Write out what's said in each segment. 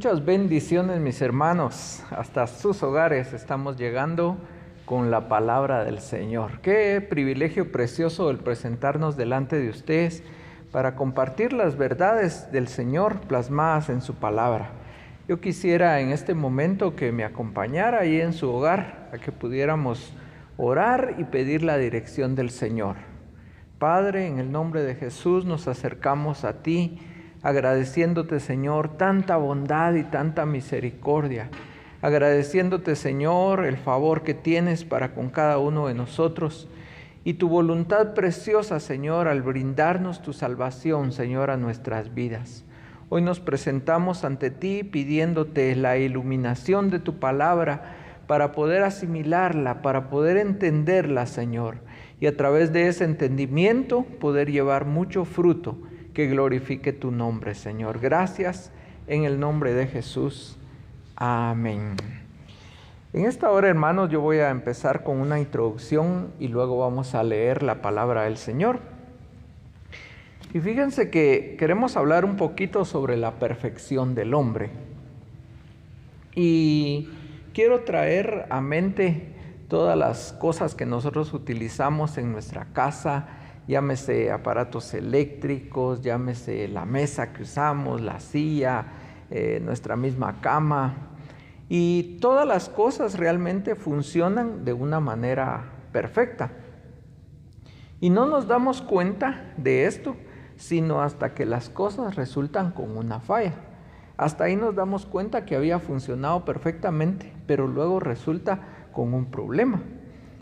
Muchas bendiciones, mis hermanos. Hasta sus hogares estamos llegando con la palabra del Señor. Qué privilegio precioso el presentarnos delante de ustedes para compartir las verdades del Señor plasmadas en su palabra. Yo quisiera en este momento que me acompañara ahí en su hogar, a que pudiéramos orar y pedir la dirección del Señor. Padre, en el nombre de Jesús nos acercamos a ti, agradeciéndote, Señor, tanta bondad y tanta misericordia. Agradeciéndote, Señor, el favor que tienes para con cada uno de nosotros y tu voluntad preciosa, Señor, al brindarnos tu salvación, Señor, a nuestras vidas. Hoy nos presentamos ante ti pidiéndote la iluminación de tu palabra para poder asimilarla, para poder entenderla, Señor, y a través de ese entendimiento poder llevar mucho fruto que glorifique tu nombre, Señor. Gracias en el nombre de Jesús. Amén. En esta hora, hermanos, yo voy a empezar con una introducción y luego vamos a leer la palabra del Señor. Y fíjense que queremos hablar un poquito sobre la perfección del hombre. Y quiero traer a mente todas las cosas que nosotros utilizamos en nuestra casa, llámese aparatos eléctricos, llámese la mesa que usamos, la silla, nuestra misma cama. Y todas las cosas realmente funcionan de una manera perfecta. Y no nos damos cuenta de esto, sino hasta que las cosas resultan con una falla. Hasta ahí nos damos cuenta que había funcionado perfectamente, pero luego resulta con un problema.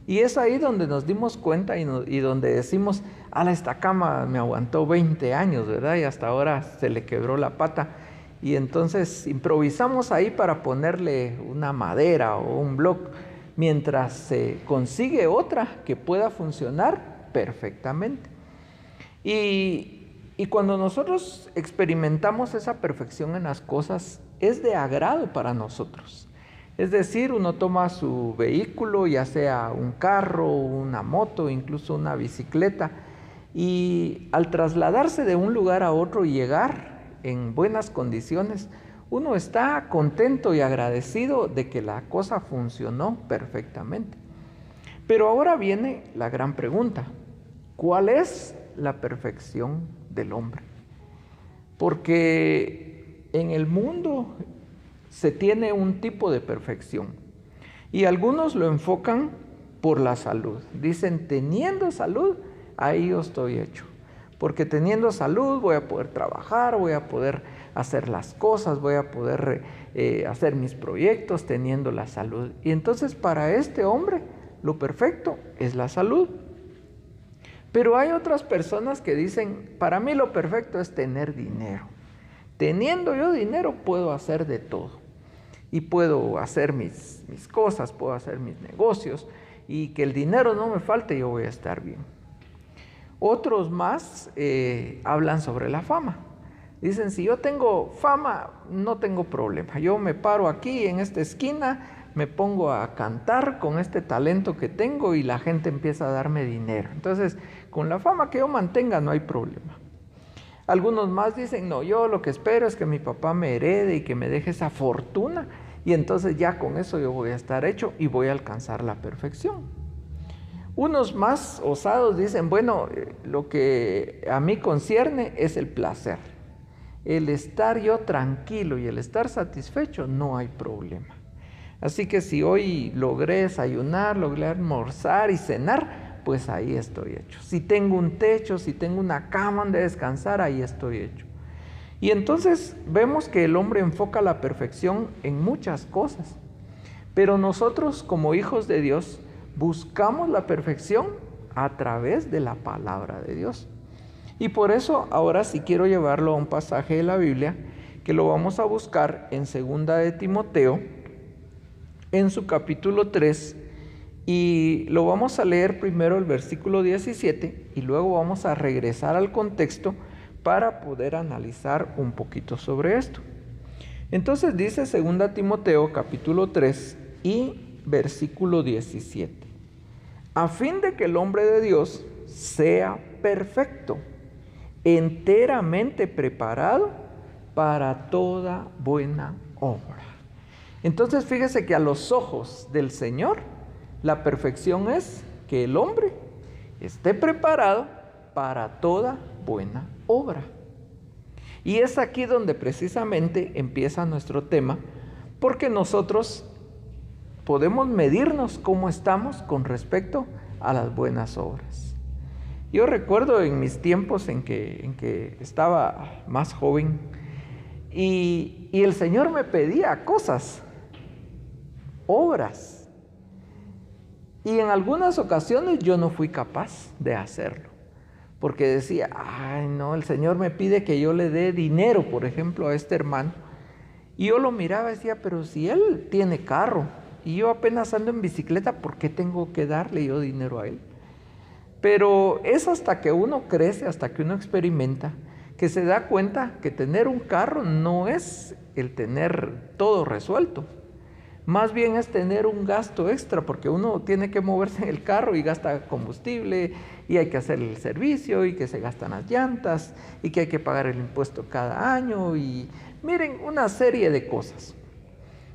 Y es ahí donde nos dimos cuenta y donde decimos, esta cama me aguantó 20 años, ¿verdad? Y hasta ahora se le quebró la pata. Y entonces improvisamos ahí para ponerle una madera o un bloque, mientras se consigue otra que pueda funcionar perfectamente. Y cuando nosotros experimentamos esa perfección en las cosas, es de agrado para nosotros. Es decir, uno toma su vehículo, ya sea un carro, una moto, incluso una bicicleta, y al trasladarse de un lugar a otro y llegar en buenas condiciones, uno está contento y agradecido de que la cosa funcionó perfectamente. Pero ahora viene la gran pregunta: ¿cuál es la perfección del hombre? Porque en el mundo se tiene un tipo de perfección y algunos lo enfocan por la salud. Dicen, teniendo salud, ahí yo estoy hecho. Porque teniendo salud voy a poder trabajar, voy a poder hacer las cosas, voy a poder hacer mis proyectos teniendo la salud. Y entonces para este hombre lo perfecto es la salud. Pero hay otras personas que dicen, para mí lo perfecto es tener dinero. Teniendo yo dinero puedo hacer de todo. Y puedo hacer mis cosas, puedo hacer mis negocios. Y que el dinero no me falte, yo voy a estar bien. Otros más hablan sobre la fama. Dicen, si yo tengo fama, no tengo problema. Yo me paro aquí en esta esquina, me pongo a cantar con este talento que tengo y la gente empieza a darme dinero. Entonces, con la fama que yo mantenga no hay problema. Algunos más dicen, no, yo lo que espero es que mi papá me herede y que me deje esa fortuna y entonces ya con eso yo voy a estar hecho y voy a alcanzar la perfección. Unos más osados dicen, bueno, lo que a mí concierne es el placer. El estar yo tranquilo y el estar satisfecho, no hay problema. Así que si hoy logré desayunar, logré almorzar y cenar, pues ahí estoy hecho. Si tengo un techo, si tengo una cama donde descansar, ahí estoy hecho. Y entonces vemos que el hombre enfoca la perfección en muchas cosas. Pero nosotros como hijos de Dios buscamos la perfección a través de la palabra de Dios. Y por eso ahora sí quiero llevarlo a un pasaje de la Biblia que lo vamos a buscar en 2 de Timoteo, en su capítulo 3, y lo vamos a leer primero el versículo 17 y luego vamos a regresar al contexto para poder analizar un poquito sobre esto. Entonces dice 2 Timoteo capítulo 3 y versículo 17: a fin de que el hombre de Dios sea perfecto, enteramente preparado para toda buena obra. Entonces fíjese que a los ojos del Señor, la perfección es que el hombre esté preparado para toda buena obra. Y es aquí donde precisamente empieza nuestro tema, porque nosotros podemos medirnos cómo estamos con respecto a las buenas obras. Yo recuerdo en mis tiempos en que estaba más joven y el Señor me pedía cosas, obras, y en algunas ocasiones yo no fui capaz de hacerlo, porque decía, ay no, el Señor me pide que yo le dé dinero, por ejemplo, a este hermano, y yo lo miraba y decía, pero si él tiene carro, y yo apenas ando en bicicleta, ¿por qué tengo que darle yo dinero a él? Pero es hasta que uno crece, hasta que uno experimenta, que se da cuenta que tener un carro no es el tener todo resuelto. Más bien es tener un gasto extra, porque uno tiene que moverse en el carro y gasta combustible, y hay que hacer el servicio, y que se gastan las llantas, y que hay que pagar el impuesto cada año, y miren, una serie de cosas.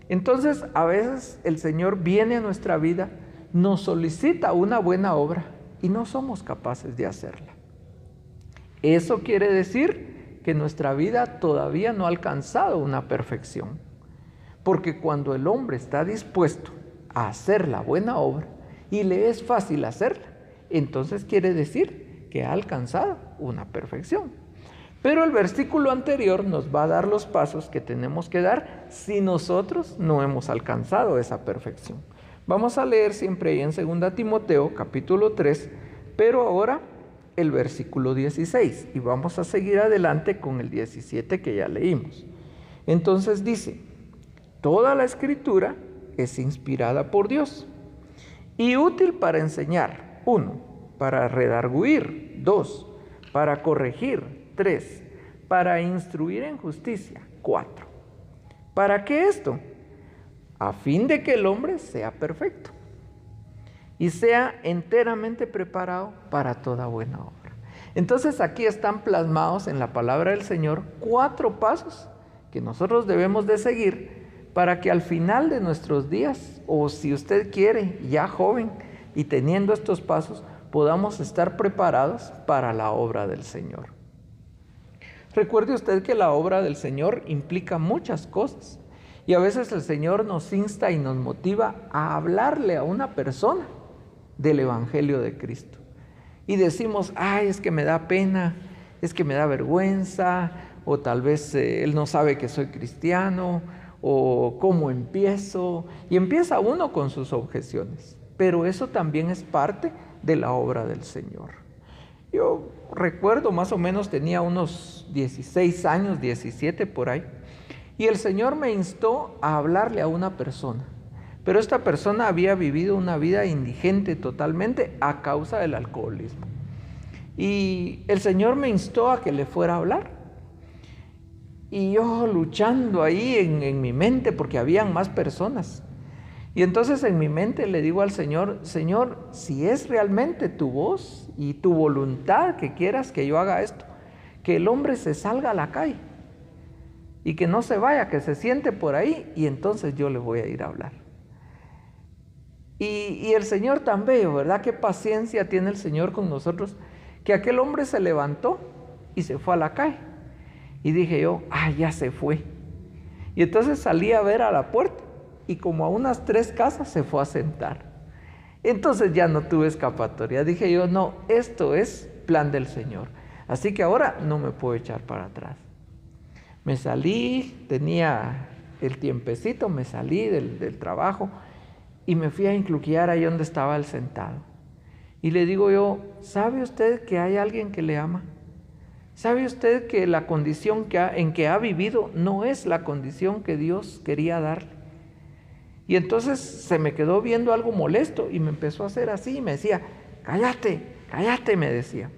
Entonces, a veces el Señor viene a nuestra vida, nos solicita una buena obra, y no somos capaces de hacerla. Eso quiere decir que nuestra vida todavía no ha alcanzado una perfección. Porque cuando el hombre está dispuesto a hacer la buena obra y le es fácil hacerla, entonces quiere decir que ha alcanzado una perfección. Pero el versículo anterior nos va a dar los pasos que tenemos que dar si nosotros no hemos alcanzado esa perfección. Vamos a leer siempre ahí en 2 Timoteo capítulo 3, pero ahora el versículo 16, y vamos a seguir adelante con el 17 que ya leímos. Entonces dice, toda la Escritura es inspirada por Dios y útil para enseñar, 1, para redarguir, 2, para corregir, 3, para instruir en justicia, 4. ¿Para qué esto? A fin de que el hombre sea perfecto y sea enteramente preparado para toda buena obra. Entonces aquí están plasmados en la palabra del Señor 4 pasos que nosotros debemos de seguir para que al final de nuestros días, o si usted quiere, ya joven y teniendo estos pasos, podamos estar preparados para la obra del Señor. Recuerde usted que la obra del Señor implica muchas cosas. Y a veces el Señor nos insta y nos motiva a hablarle a una persona del Evangelio de Cristo. Y decimos, ay, es que me da pena, es que me da vergüenza, o tal vez él no sabe que soy cristiano, o cómo empiezo. Y empieza uno con sus objeciones. Pero eso también es parte de la obra del Señor. Yo recuerdo, más o menos tenía unos 16 años, 17 por ahí. Y el Señor me instó a hablarle a una persona, pero esta persona había vivido una vida indigente totalmente a causa del alcoholismo. Y el Señor me instó a que le fuera a hablar. Y yo luchando ahí en mi mente, porque habían más personas. Y entonces en mi mente le digo al Señor, Señor, si es realmente tu voz y tu voluntad que quieras que yo haga esto, que el hombre se salga a la calle. Y que no se vaya, que se siente por ahí, y entonces yo le voy a ir a hablar. Y el Señor tan bello, ¿verdad? Qué paciencia tiene el Señor con nosotros, que aquel hombre se levantó y se fue a la calle. Y dije yo, ya se fue. Y entonces salí a ver a la puerta, y como a unas 3 casas se fue a sentar. Entonces ya no tuve escapatoria. Dije yo, no, esto es plan del Señor. Así que ahora no me puedo echar para atrás. Me salí, tenía el tiempecito, me salí del trabajo y me fui a incluquear ahí donde estaba él sentado. Y le digo yo, ¿sabe usted que hay alguien que le ama? ¿Sabe usted que la condición en que ha vivido no es la condición que Dios quería darle? Y entonces se me quedó viendo algo molesto y me empezó a hacer así y me decía, cállate, cállate, me decía.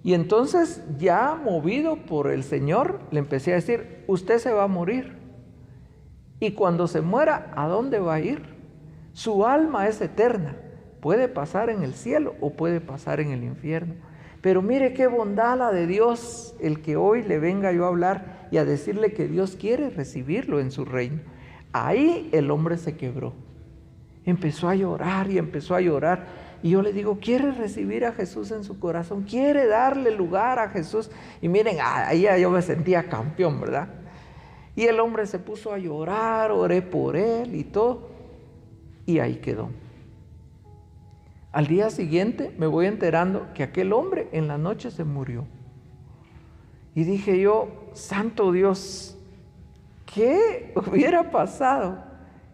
Y entonces, ya movido por el Señor, le empecé a decir, usted se va a morir. Y cuando se muera, ¿a dónde va a ir? Su alma es eterna. Puede pasar en el cielo o puede pasar en el infierno. Pero mire qué bondad la de Dios, el que hoy le venga yo a hablar y a decirle que Dios quiere recibirlo en su reino. Ahí el hombre se quebró. Empezó a llorar y empezó a llorar. Y yo le digo, ¿quiere recibir a Jesús en su corazón? ¿Quiere darle lugar a Jesús? Y miren, ahí yo me sentía campeón, ¿verdad? Y el hombre se puso a llorar, oré por él y todo. Y ahí quedó. Al día siguiente me voy enterando que aquel hombre en la noche se murió. Y dije yo, santo Dios, ¿qué hubiera pasado?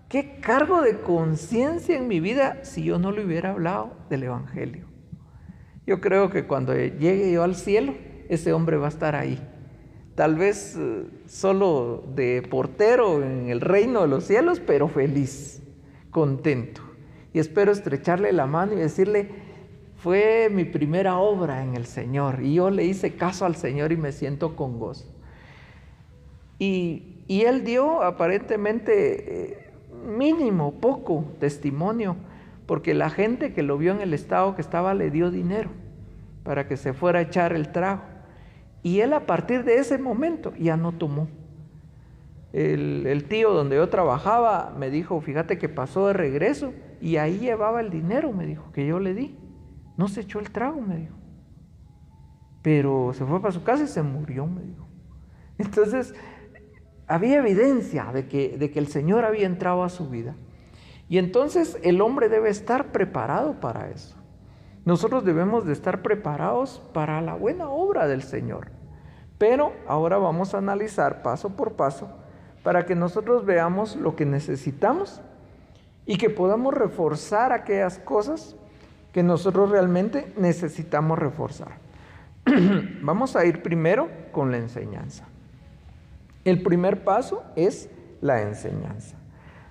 ¿Qué cargo de conciencia en mi vida si yo no le hubiera hablado del Evangelio? Yo creo que cuando llegue yo al cielo, ese hombre va a estar ahí. Tal vez solo de portero en el reino de los cielos, pero feliz, contento. Y espero estrecharle la mano y decirle, fue mi primera obra en el Señor. Y yo le hice caso al Señor y me siento con gozo. Y él dio aparentemente mínimo, poco testimonio, porque la gente que lo vio en el estado que estaba le dio dinero para que se fuera a echar el trago. Y él a partir de ese momento ya no tomó. El tío donde yo trabajaba me dijo, fíjate que pasó de regreso y ahí llevaba el dinero, me dijo, que yo le di. No se echó el trago, me dijo. Pero se fue para su casa y se murió, me dijo. Entonces, había evidencia de que el Señor había entrado a su vida. Y entonces el hombre debe estar preparado para eso. Nosotros debemos de estar preparados para la buena obra del Señor. Pero ahora vamos a analizar paso por paso para que nosotros veamos lo que necesitamos y que podamos reforzar aquellas cosas que nosotros realmente necesitamos reforzar. Vamos a ir primero con la enseñanza. El primer paso es la enseñanza.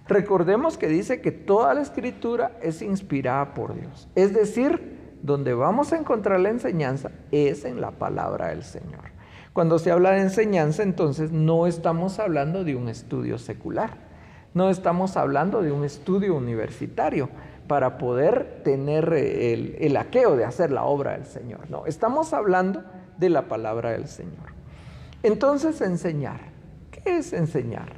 Recordemos que dice que toda la Escritura es inspirada por Dios. Es decir, donde vamos a encontrar la enseñanza es en la palabra del Señor. Cuando se habla de enseñanza, entonces no estamos hablando de un estudio secular. No estamos hablando de un estudio universitario para poder tener el aqueo de hacer la obra del Señor. No, estamos hablando de la palabra del Señor. Entonces, enseñar. ¿Qué es enseñar?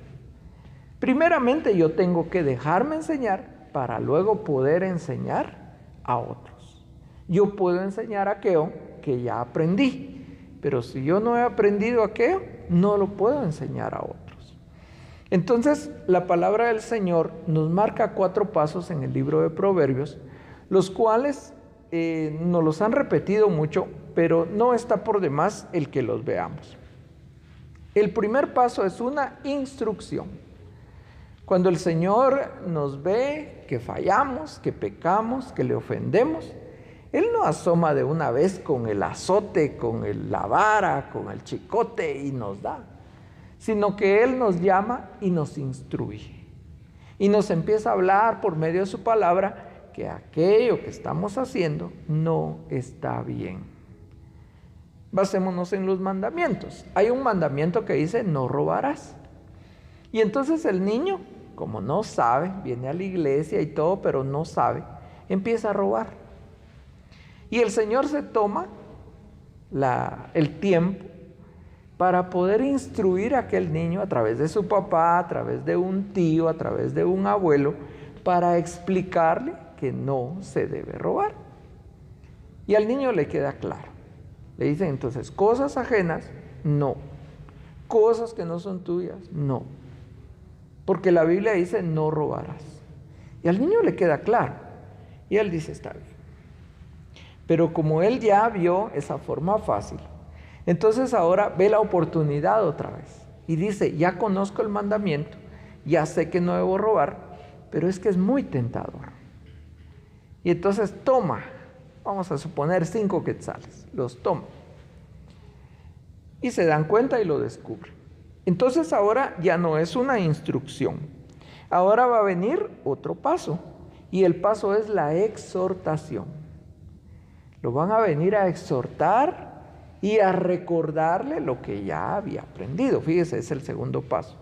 Primeramente, yo tengo que dejarme enseñar para luego poder enseñar a otros. Yo puedo enseñar aquello que ya aprendí, pero si yo no he aprendido aquello, no lo puedo enseñar a otros. Entonces, la palabra del Señor nos marca 4 pasos en el libro de Proverbios, los cuales nos los han repetido mucho, pero no está por demás el que los veamos. El primer paso es una instrucción. Cuando el Señor nos ve que fallamos, que pecamos, que le ofendemos, Él no asoma de una vez con el azote, con la vara, con el chicote y nos da, sino que Él nos llama y nos instruye. Y nos empieza a hablar por medio de su palabra que aquello que estamos haciendo no está bien. Basémonos en los mandamientos. Hay un mandamiento que dice, no robarás. Y entonces el niño, como no sabe, viene a la iglesia y todo, pero no sabe, empieza a robar. Y el Señor se toma el tiempo para poder instruir a aquel niño a través de su papá, a través de un tío, a través de un abuelo, para explicarle que no se debe robar. Y al niño le queda claro. Le dicen entonces, cosas ajenas, no. Cosas que no son tuyas, no. Porque la Biblia dice, no robarás. Y al niño le queda claro. Y él dice, está bien. Pero como él ya vio esa forma fácil, entonces ahora ve la oportunidad otra vez. Y dice, ya conozco el mandamiento, ya sé que no debo robar, pero es que es muy tentador. Y entonces toma, vamos a suponer 5 quetzales, los toma. Y se dan cuenta y lo descubren. Entonces ahora ya no es una instrucción. Ahora va a venir otro paso. Y el paso es la exhortación. Lo van a venir a exhortar y a recordarle lo que ya había aprendido. Fíjese, es el segundo paso.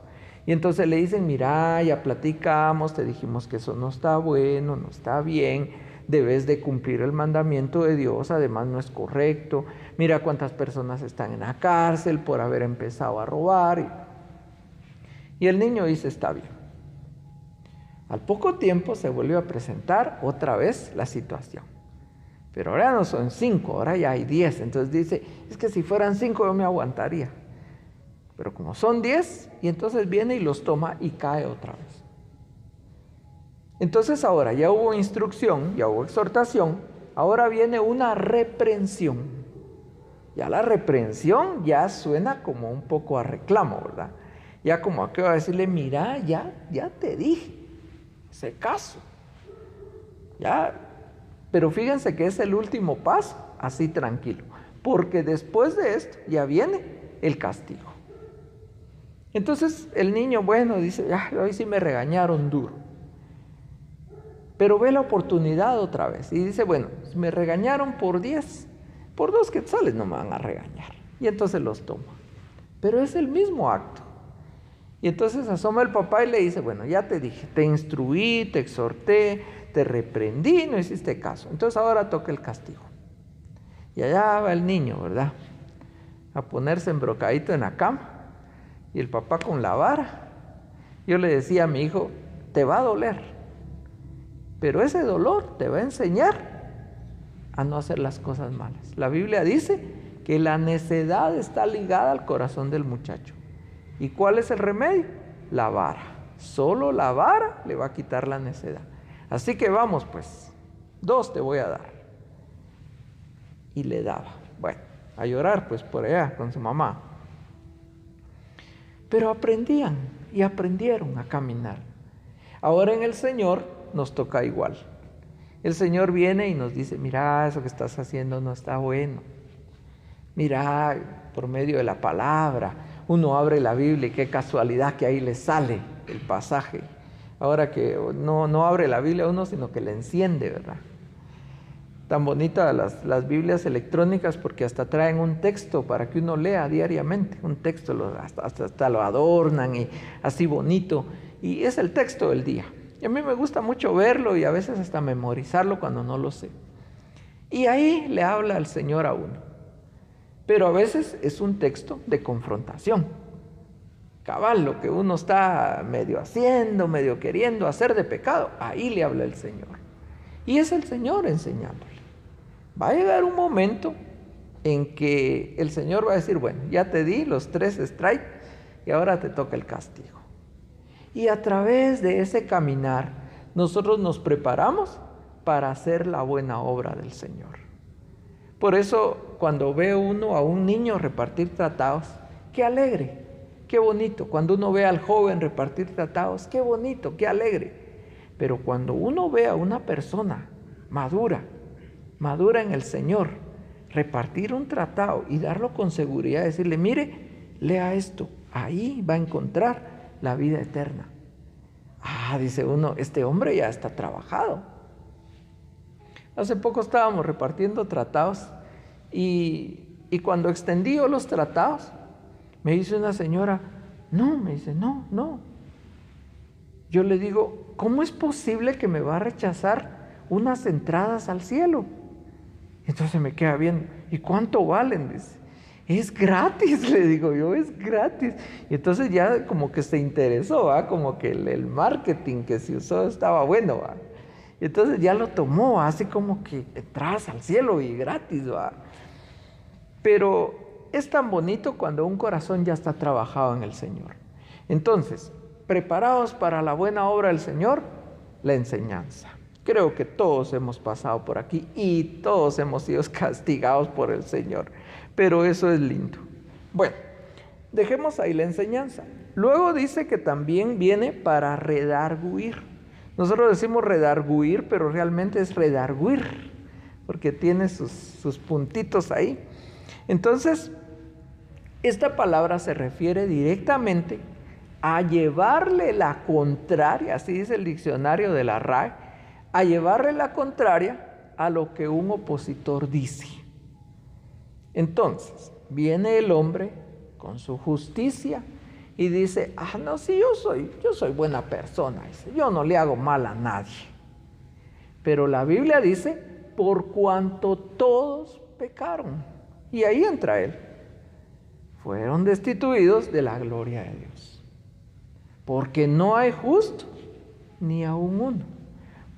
Y entonces le dicen, mira, ya platicamos, te dijimos que eso no está bueno, no está bien. debes de cumplir el mandamiento de Dios, además no es correcto, mira cuántas personas están en la cárcel por haber empezado a robar. Y el niño dice, está bien. Al poco tiempo se volvió a presentar otra vez la situación. Pero ahora no son 5, ahora ya hay 10. Entonces dice, es que si fueran 5 yo me aguantaría. Pero como son 10, y entonces viene y los toma y cae otra vez. Entonces ahora ya hubo instrucción, ya hubo exhortación, ahora viene una reprensión. Ya la reprensión ya suena como un poco a reclamo, ¿verdad? Ya como a que va a decirle, mira, ya te dije, ese caso. Ya, pero fíjense que es el último paso, así tranquilo, porque después de esto ya viene el castigo. Entonces el niño, bueno, dice, hoy sí me regañaron duro. Pero ve la oportunidad otra vez y dice, bueno, me regañaron por 10, por 2 quetzales no me van a regañar. Y entonces los toma. Pero es el mismo acto. Y entonces asoma el papá y le dice, bueno, ya te dije, te instruí, te exhorté, te reprendí, no hiciste caso. Entonces ahora toca el castigo. Y allá va el niño, ¿verdad? A ponerse embrocadito en la cama. Y el papá con la vara. Yo le decía a mi hijo, te va a doler. Pero ese dolor te va a enseñar a no hacer las cosas malas. La Biblia dice que la necedad está ligada al corazón del muchacho. ¿Y cuál es el remedio? La vara. Solo la vara le va a quitar la necedad. Así que vamos pues, 2 te voy a dar. Y le daba. Bueno, a llorar pues por allá con su mamá. Pero aprendían y aprendieron a caminar. Ahora en el Señor nos toca igual. El Señor viene y nos dice, mira, eso que estás haciendo no está bueno. Mira, por medio de la palabra, uno abre la Biblia y qué casualidad que ahí le sale el pasaje. Ahora que no abre la Biblia uno, sino que la enciende, ¿verdad? Tan bonitas las Biblias electrónicas porque hasta traen un texto para que uno lea diariamente. Un texto, hasta lo adornan y así bonito. Y es el texto del día. Y a mí me gusta mucho verlo y a veces hasta memorizarlo cuando no lo sé. Y ahí le habla el Señor a uno. Pero a veces es un texto de confrontación. Cabal, lo que uno está medio haciendo, medio queriendo hacer de pecado, ahí le habla el Señor. Y es el Señor enseñándole. Va a llegar un momento en que el Señor va a decir, bueno, ya te di los 3 strikes y ahora te toca el castigo. Y a través de ese caminar, nosotros nos preparamos para hacer la buena obra del Señor. Por eso, cuando ve uno a un niño repartir tratados, qué alegre, qué bonito. Cuando uno ve al joven repartir tratados, qué bonito, qué alegre. Pero cuando uno ve a una persona madura en el Señor, repartir un tratado y darlo con seguridad, decirle, mire, lea esto, ahí va a encontrar la vida eterna. Dice uno, este hombre ya está trabajado. Hace poco estábamos repartiendo tratados y cuando extendí yo los tratados, me dice una señora, no. Yo le digo, ¿cómo es posible que me va a rechazar unas entradas al cielo? Entonces me queda viendo, ¿y cuánto valen? Dice, es gratis, le digo yo, es gratis. Y entonces ya como que se interesó, como que el marketing que se usó estaba bueno. Y entonces ya lo tomó, así como que entras al cielo y gratis. Pero es tan bonito cuando un corazón ya está trabajado en el Señor. Entonces, preparados para la buena obra del Señor, la enseñanza. Creo que todos hemos pasado por aquí y todos hemos sido castigados por el Señor. Pero eso es lindo. Bueno, dejemos ahí la enseñanza. Luego dice que también viene para redarguir. Nosotros decimos redarguir, pero realmente es redarguir, porque tiene sus puntitos ahí. Entonces, esta palabra se refiere directamente a llevarle la contraria, así dice el diccionario de la RAE, a llevarle la contraria a lo que un opositor dice. Entonces, viene el hombre con su justicia y dice, no, sí, yo soy buena persona, dice, yo no le hago mal a nadie. Pero la Biblia dice, por cuanto todos pecaron. Y ahí entra Él. Fueron destituidos de la gloria de Dios. Porque no hay justo, ni aun uno.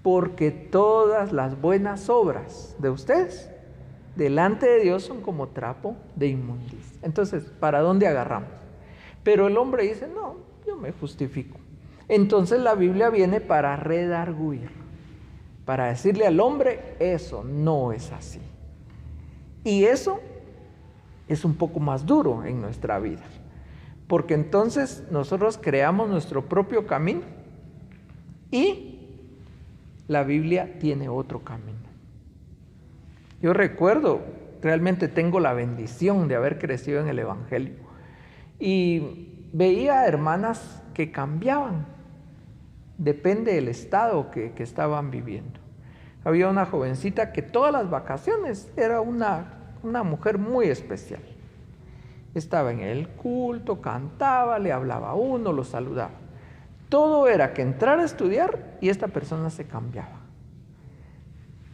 Porque todas las buenas obras de ustedes, delante de Dios, son como trapo de inmundicia. Entonces, ¿para dónde agarramos? Pero el hombre dice, no, yo me justifico. Entonces la Biblia viene para redarguir, para decirle al hombre, eso no es así. Y eso es un poco más duro en nuestra vida, porque entonces nosotros creamos nuestro propio camino y la Biblia tiene otro camino. Yo recuerdo, realmente tengo la bendición de haber crecido en el Evangelio y veía hermanas que cambiaban, depende del estado que estaban viviendo. Había una jovencita que todas las vacaciones era una mujer muy especial. Estaba en el culto, cantaba, le hablaba a uno, lo saludaba. Todo era que entrara a estudiar y esta persona se cambiaba.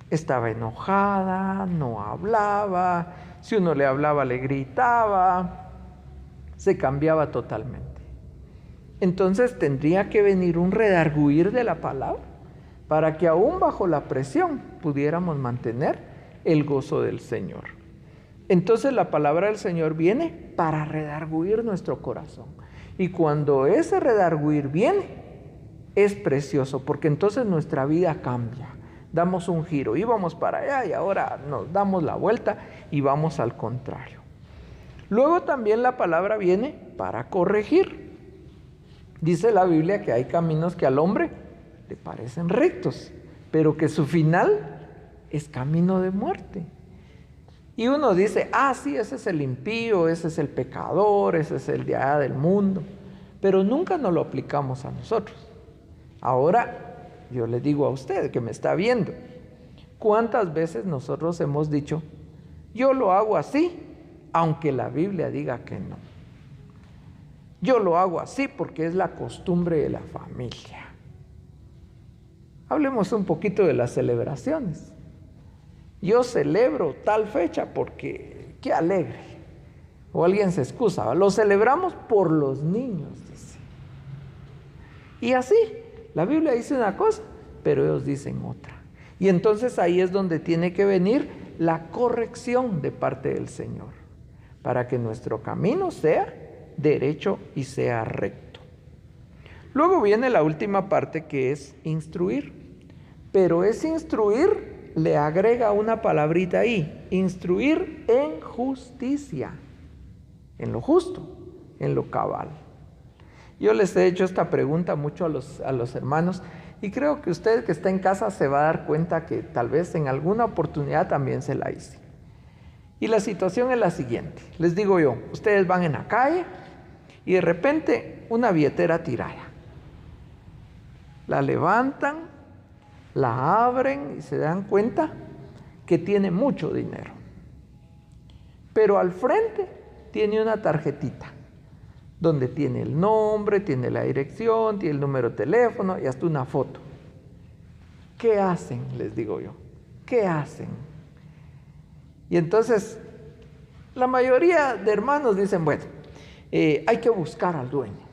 Estaba enojada, no hablaba, si uno le hablaba le gritaba, se cambiaba totalmente. Entonces tendría que venir un redarguir de la palabra para que aún bajo la presión pudiéramos mantener el gozo del Señor. Entonces la palabra del Señor viene para redarguir nuestro corazón. Y cuando ese redarguir viene, es precioso, porque entonces nuestra vida cambia. Damos un giro, íbamos para allá y ahora nos damos la vuelta y vamos al contrario. Luego también la palabra viene para corregir. Dice la Biblia que hay caminos que al hombre le parecen rectos, pero que su final es camino de muerte. Y uno dice, sí, ese es el impío, ese es el pecador, ese es el de allá del mundo, pero nunca nos lo aplicamos a nosotros. Ahora, yo le digo a usted que me está viendo, ¿cuántas veces nosotros hemos dicho, yo lo hago así, aunque la Biblia diga que no? Yo lo hago así porque es la costumbre de la familia. Hablemos un poquito de las celebraciones. Yo celebro tal fecha porque qué alegre. O alguien se excusa, lo celebramos por los niños, dice. Y así, la Biblia dice una cosa, pero ellos dicen otra. Y entonces ahí es donde tiene que venir la corrección de parte del Señor, para que nuestro camino sea derecho y sea recto. Luego viene la última parte, que es instruir. Pero ese instruir le agrega una palabrita ahí, instruir en justicia, en lo justo, en lo cabal. Yo les he hecho esta pregunta mucho a los hermanos y creo que usted que está en casa se va a dar cuenta que tal vez en alguna oportunidad también se la hice. Y la situación es la siguiente, les digo yo, ustedes van en la calle y de repente una billetera tirada. La levantan, la abren y se dan cuenta que tiene mucho dinero. Pero al frente tiene una tarjetita donde tiene el nombre, tiene la dirección, tiene el número de teléfono y hasta una foto. ¿Qué hacen? Les digo yo. ¿Qué hacen? Y entonces la mayoría de hermanos dicen, bueno, hay que buscar al dueño,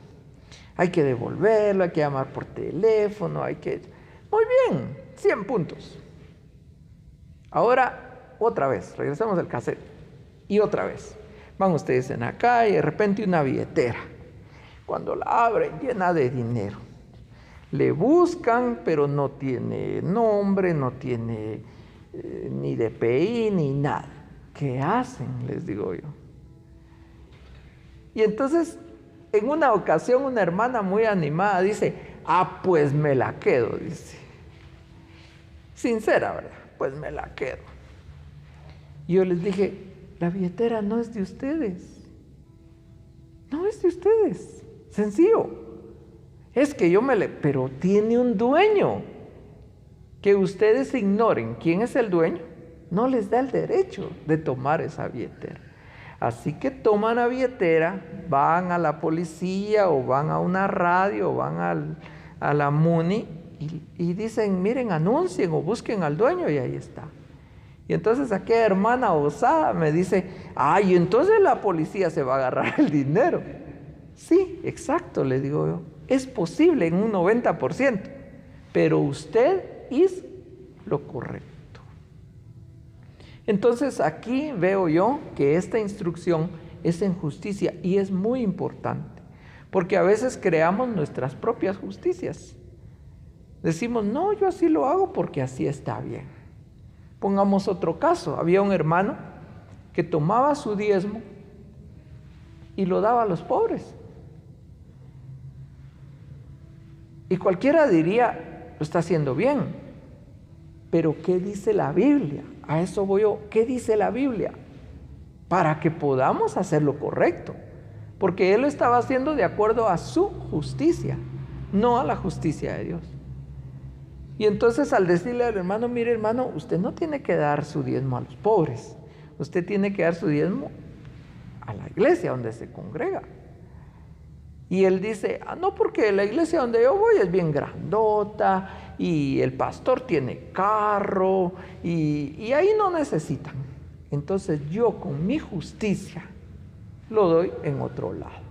hay que devolverlo, hay que llamar por teléfono, hay que... Muy bien, 100 puntos. Ahora, otra vez, regresamos al cassette. Y otra vez, van ustedes en la calle, de repente una billetera. Cuando la abren, llena de dinero. Le buscan, pero no tiene nombre, no tiene ni DPI, ni nada. ¿Qué hacen? Les digo yo. Y entonces, en una ocasión, una hermana muy animada dice, pues me la quedo, dice. Sincera, ¿verdad? Pues me la quedo. Y yo les dije, la billetera no es de ustedes. No es de ustedes. Sencillo. Es que pero tiene un dueño. Que ustedes ignoren quién es el dueño, no les da el derecho de tomar esa billetera. Así que toman la billetera, van a la policía o van a una radio o van a la MUNI y dicen, miren, anuncien o busquen al dueño, y ahí está. Y entonces aquella hermana osada me dice, ay, entonces la policía se va a agarrar el dinero. Sí, exacto, le digo yo, es posible en un 90%, pero usted hizo lo correcto. Entonces aquí veo yo que esta instrucción es en justicia y es muy importante, porque a veces creamos nuestras propias justicias. Decimos, no, yo así lo hago porque así está bien. Pongamos otro caso, había un hermano que tomaba su diezmo y lo daba a los pobres. Y cualquiera diría, lo está haciendo bien, pero ¿qué dice la Biblia? A eso voy yo, ¿qué dice la Biblia? Para que podamos hacer lo correcto, porque él lo estaba haciendo de acuerdo a su justicia, no a la justicia de Dios. Y entonces al decirle al hermano, mire hermano, usted no tiene que dar su diezmo a los pobres, usted tiene que dar su diezmo a la iglesia donde se congrega. Y él dice, no, porque la iglesia donde yo voy es bien grandota y el pastor tiene carro y ahí no necesitan. Entonces yo con mi justicia lo doy en otro lado.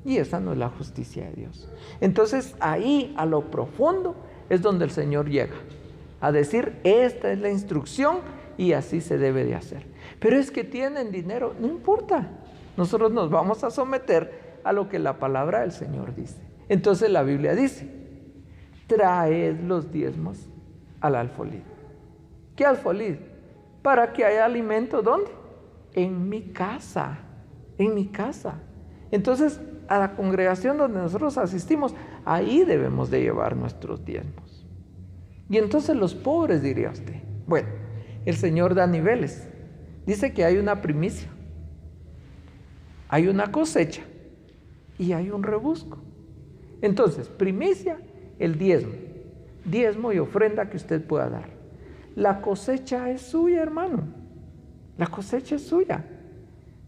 Y esa no es la justicia de Dios. Entonces ahí a lo profundo es donde el Señor llega a decir, esta es la instrucción y así se debe de hacer. Pero es que tienen dinero, no importa. Nosotros nos vamos a someter a lo que la palabra del Señor dice. Entonces la Biblia dice, traed los diezmos al alfolí. ¿Qué alfolí? Para que haya alimento, ¿dónde? En mi casa, en mi casa. Entonces, a la congregación donde nosotros asistimos, ahí debemos de llevar nuestros diezmos. Y entonces los pobres, diría usted. Bueno, el Señor da niveles. Dice que hay una primicia, hay una cosecha y hay un rebusco. Entonces, primicia, el diezmo. Diezmo y ofrenda que usted pueda dar. La cosecha es suya, hermano. La cosecha es suya.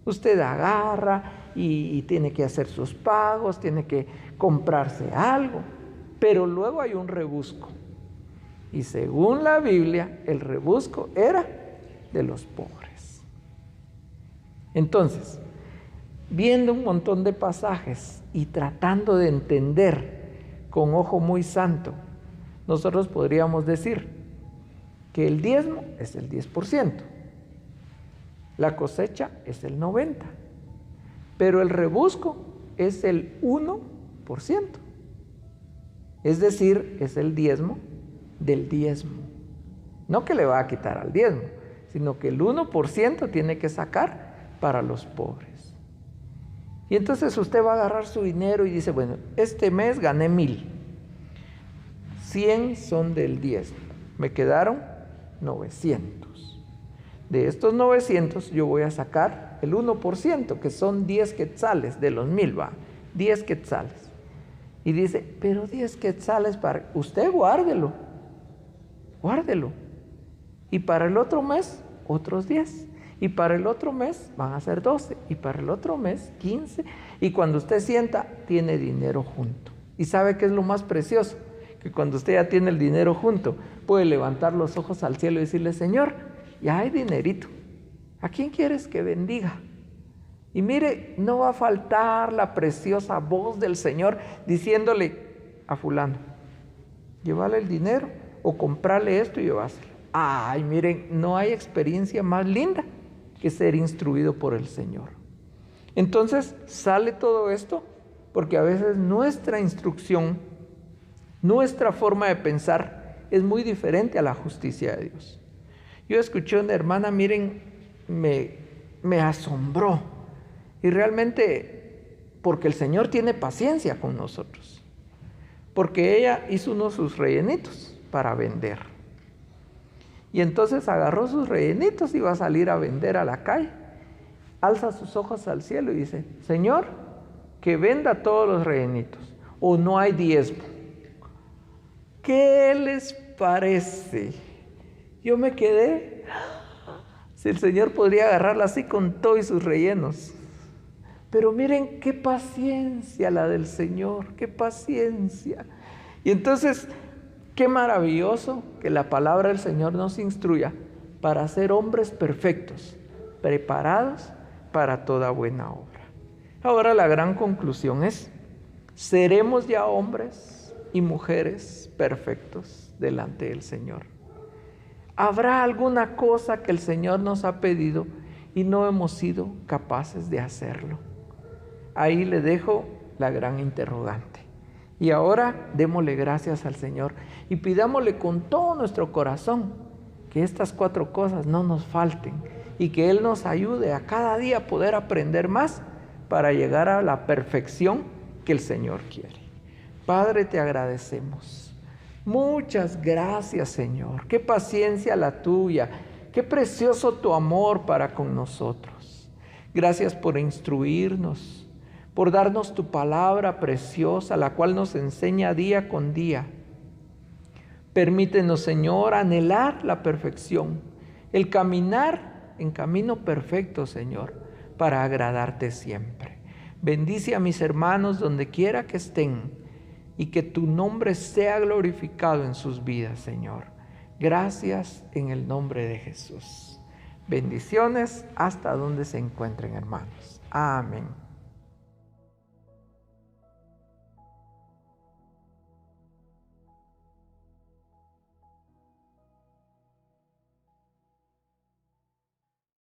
Usted agarra y tiene que hacer sus pagos, tiene que comprarse algo, pero luego hay un rebusco. Y según la Biblia, el rebusco era de los pobres. Entonces, viendo un montón de pasajes y tratando de entender con ojo muy santo, nosotros podríamos decir que el diezmo es el 10%, la cosecha es el 90%, pero el rebusco es el 1%. Es decir, es el diezmo del diezmo. No que le va a quitar al diezmo, sino que el 1% tiene que sacar para los pobres. Y entonces usted va a agarrar su dinero y dice, bueno, este mes gané 1,000. 100 son del diezmo. Me quedaron 900. De estos 900 yo voy a sacar el 1%, que son 10 quetzales de los 1,000, va. 10 quetzales. Y dice, pero 10 quetzales para... Usted guárdelo. Guárdelo. Y para el otro mes, otros 10. Y para el otro mes van a ser 12. Y para el otro mes, 15. Y cuando usted sienta, tiene dinero junto. ¿Y sabe qué es lo más precioso? Que cuando usted ya tiene el dinero junto, puede levantar los ojos al cielo y decirle, Señor, ya hay dinerito. ¿A quién quieres que bendiga? Y mire, no va a faltar la preciosa voz del Señor diciéndole a fulano, llévale el dinero o comprarle esto y llevárselo. Ay, miren, no hay experiencia más linda que ser instruido por el Señor. Entonces sale todo esto porque a veces nuestra instrucción, nuestra forma de pensar es muy diferente a la justicia de Dios. Yo escuché a una hermana, miren, me asombró. Y realmente, porque el Señor tiene paciencia con nosotros. Porque ella hizo unos sus rellenitos para vender. Y entonces agarró sus rellenitos y va a salir a vender a la calle. Alza sus ojos al cielo y dice, Señor, que venda todos los rellenitos. O no hay diezmo. ¿Qué les parece? Yo me quedé, si el Señor podría agarrarla así con todo y sus rellenos. Pero miren qué paciencia la del Señor, qué paciencia. Y entonces Qué maravilloso que la palabra del Señor nos instruya para ser hombres perfectos, preparados para toda buena obra. Ahora la gran conclusión es: seremos ya hombres y mujeres perfectos delante del Señor. ¿Habrá alguna cosa que el Señor nos ha pedido y no hemos sido capaces de hacerlo? Ahí le dejo la gran interrogante. Y ahora démosle gracias al Señor y pidámosle con todo nuestro corazón que estas 4 cosas no nos falten y que Él nos ayude a cada día a poder aprender más para llegar a la perfección que el Señor quiere. Padre, te agradecemos. Muchas gracias, Señor. Qué paciencia la tuya, qué precioso tu amor para con nosotros. Gracias por instruirnos, por darnos tu palabra preciosa, la cual nos enseña día con día. Permítenos, Señor, anhelar la perfección, el caminar en camino perfecto, Señor, para agradarte siempre. Bendice a mis hermanos donde quiera que estén y que tu nombre sea glorificado en sus vidas, Señor. Gracias en el nombre de Jesús. Bendiciones hasta donde se encuentren, hermanos. Amén.